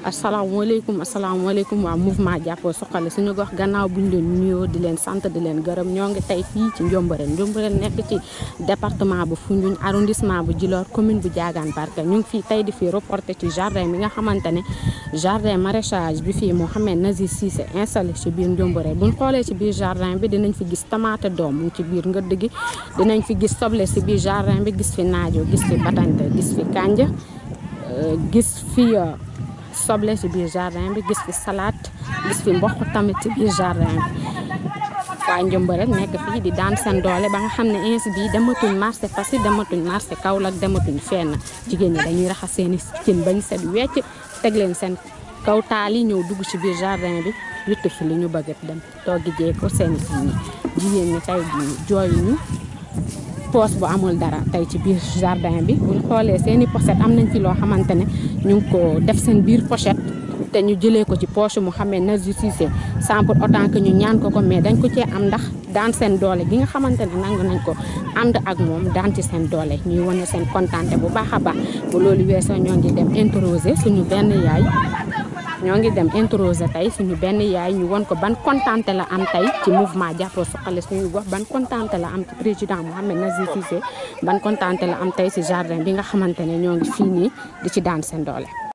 asalaamaaleykum waa mouvement jàppoo suqali suñu gox gannaaw buñ leen nuyoo di leen sant di leen gërëm ñoo ngi tey fii ci Ndiombarène nekk ci département bu Foundiougne arrondissement bu Djilor commune bu Diagane Barka ñu ngi fii tey di fi reporté ci jardin bi nga xamante ne jardin maraîchage bi fii Mouhamed Nazir Cissé installé ci biir Ndiombarène buñ xoolee ci biir jardin bi dinañ fi gis tomate doom mu ci biir ngëdd gi dinañ fi gis soble ci biir jardin bi gis fi naajo gis fi batante gis fi kanja gis fi soble ci biir jardin bi gis fi salade gis fi mboq tamit ci biir jardin bi waa Ndiombarène nekk fii di daan seen doole ba nga xam ne insi bi dematuñ marché Passy dematuñ marché Kaolack dematuñ fenn jigéen ñi dañuy raxas seeni cin bañ set wecc teg leen seen kaw taal yi ñëw dugg ci biir jardin bi yutti fi li ñu bëgg dem toggi jee ko seen jigéen ñi tey jooyuñu poos bu amul dara tey ci biir jardin bi buñ xoolee seeni pochette am nañ fi loo xamante ne ñu ngi ko def seen biir pochette te ñu jëlee ko ci poche Mouhamed Nazir Cissé sans pour autant que ñu ñaan ko mais dañ ko cee am ndax daan seen doole gi nga xamante ne nangu nañ ko ànd ak moom daan ci seen doole ñuy wane seen kontaante bu baax a baax bu loolu weesoo ñoo ngi dem interroger suñu benn yaay tey suñu benn yaay ñu won ko ban kontaante la am tey ci mouvement jàppoo suqali suñu gox ban kontaante la am ci président Mouhamed Nazir Cissé ban kontaante la am tey ci jardin bi nga xamante ne ñoo ngi fii nii di ci daan seen doole